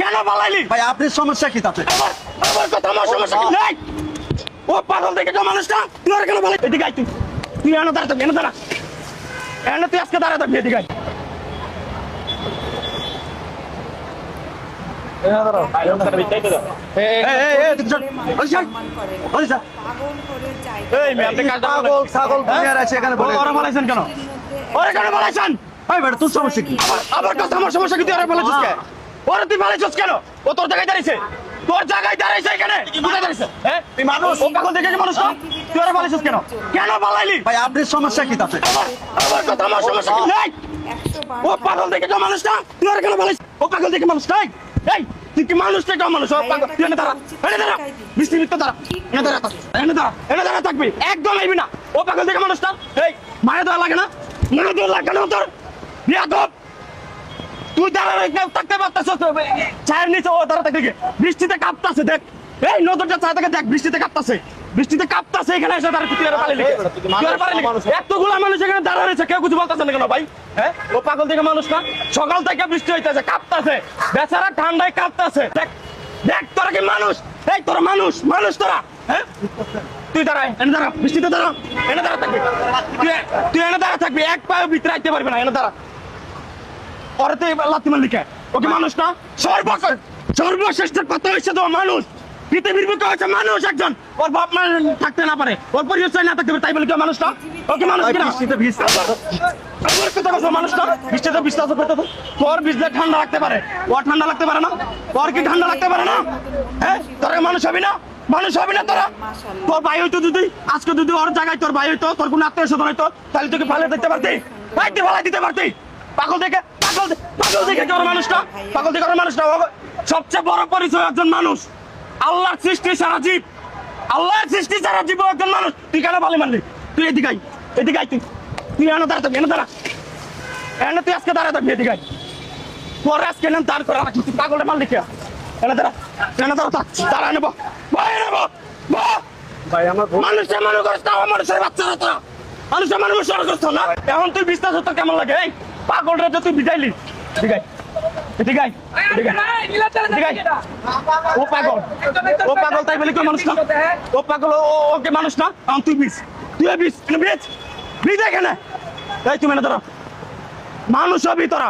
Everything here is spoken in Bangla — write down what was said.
কেন পালাইলি? ভাই আপনার সমস্যা কি তাতে? আমার কথা আমার সমস্যা কি নাই? ও পাগল দেখে তো মানুষটা তুই আর কেন পালাই? এদিকে আয় তুই। তুই এনে দাঁড়া থাকবি, এনে দাঁড়া। এনে তুই আজকে দাঁড়া থাকবি, এদিকে আয়। এই মেয়ে, আপনি কাজটা পাগল ছাগল দুনিয়ার আছে এখানে বলে। ওরা পালাইছেন কেন? ওরা কেন পালাইছেন? ভাই বেটা তোর সমস্যা কি? আমার কথা আমার সমস্যা কি? তুই আর পালাইছিস কেন? ওরা তুই পালাইছিস কেন? ও তোর জায়গায় দাঁড়াইছে। তোর জায়গায় দাঁড়াইছে এখানে। কোথায় দাঁড়াইছে? হ্যাঁ? তুই মানুষ, ও পাগল দেখে যে মানুষ না? তুই আর পালাইছিস কেন? কেন পালাইলি? ভাই আপনার সমস্যা কি তাতে? আমার কথা আমার সমস্যা কি নাই? ও পাগল দেখে যে মানুষ না? তুই আর কেন পালাইছিস? ও পাগল দেখে মানুষ নাই? এই তুই কি মানুষ থেকে মানুষ? ও পাগল, তুই এনে দাঁড়া, এনে দাঁড়া। বৃষ্টির ভিতরে দাঁড়া, এনে দাঁড়া, এনে দাঁড়া, এনে দাঁড়া থাকবি। একদম আইবি না। ও পাগল দেখে মানুষ না? এই মায়ের দেওয়া লাগে না? মনে দেওয়া লাগে না তোর? বিয়াদব! তুই দাঁড়া থাকতে পারতেছ? চায়ের নিচে ও দাঁড়া থাকতে বৃষ্টিতে কাঁপতাছে দেখ। এই নজরটা চা থেকে দেখ, বৃষ্টিতে কাঁপতাছে, বৃষ্টিতে কাঁপতাছে। এখানে এসে দাঁড়া তুই আর পালাইলি? এতগুলা মানুষ এখানে দাঁড়া রয়েছে, কেউ কিছু বলতেছে না কেন ভাই? হ্যাঁ, ও পাগল দেখে মানুষ না? সকাল থেকে বৃষ্টি হইতেছে, কাঁপতাছে, বেচারা ঠান্ডায় কাঁপতাছে। দেখ দেখ, তোরা কি মানুষ? এই তোরা মানুষ, মানুষ তোরা? হ্যাঁ, তুই দাঁড়ায়, এনে দাঁড়া, বৃষ্টিতে দাঁড়া, এনে দাঁড়া থাকবি। তুই এনে দাঁড়া থাকবি, এক পায়ে ভিতরে আইতে পারবি না। এনে দাঁড়া। ওরা তো লাথি মারলি কে? ওকে মানুষ না? সর্বশ্রেষ্ঠ কথা হচ্ছে তো মানুষ। পৃথিবীর বুকে হচ্ছে মানুষ একজন। ওর বাপ মা থাকতে না পারে, ওর পরিবার না থাকতে পারে, তাই বলে কেউ মানুষ না? ওকে মানুষ কিনা? বৃষ্টিতে ভিজতে আমার কথা বলছো, মানুষ না? বৃষ্টিতে বিশ্বাস করতে তো তোর ভিজলে ঠান্ডা লাগতে পারে, ওর ঠান্ডা লাগতে পারে না? ওর কি ঠান্ডা লাগতে পারে না? হ্যাঁ, তোরা মানুষ হবি না? মানুষ হবি না তোরা? তোর ভাই হইতো যদি আজকে যদি ওর জায়গায় তোর ভাই হইতো, তোর কোনো আত্মীয় স্বজন হইতো, তাহলে তোকে ফালে দিতে পারতি, ভাইতে ফালাই দিতে পারতি। পাগল দেখে পাগল দেখে কি ওর মানুষ না? পাগল দেখে ওর মানুষ না? সবচেয়ে বড় পরিচয় একজন মানুষ। আল্লাহর সৃষ্টি সারা জীব, আল্লাহর সৃষ্টি সারা জীব একজন মানুষ। তুই কেন ভালো মানলি? তুই এদিকে আয়, এদিকে আয়। তুই এনে দাঁড়া থাকবি, এনে দাঁড়া, এনে তুই আজকে দাঁড়া থাকবি, এদিকে আয়। তোর আজকে নাম দাঁড় করা রাখি, তুই পাগলটা মারলি কে? এনে দাঁড়া, এনে দাঁড়া, দাঁড়া নেবো, ভাই নেবো। ভাই আমার মানুষের মানুষ করছ না, মানুষের বাচ্চারা তো মানুষের মানুষ করছ না। এখন তুই বিশ্বাস হতো কেমন লাগে? এই পাগলটা যে তুই বিটাইলি, এদিকে আয়, এদিকে আয়, এদিকে আয়, এদিকে আয়। ও পাগল, ও পাগল তাই বলে কেউ মানুষ না? ও পাগল, ওকে মানুষ না? এখন তুই বিষ, তুই বিষ, বিষ, বিষ এখানে। এই তুমি না ধরো, মানুষ হবি তোরা।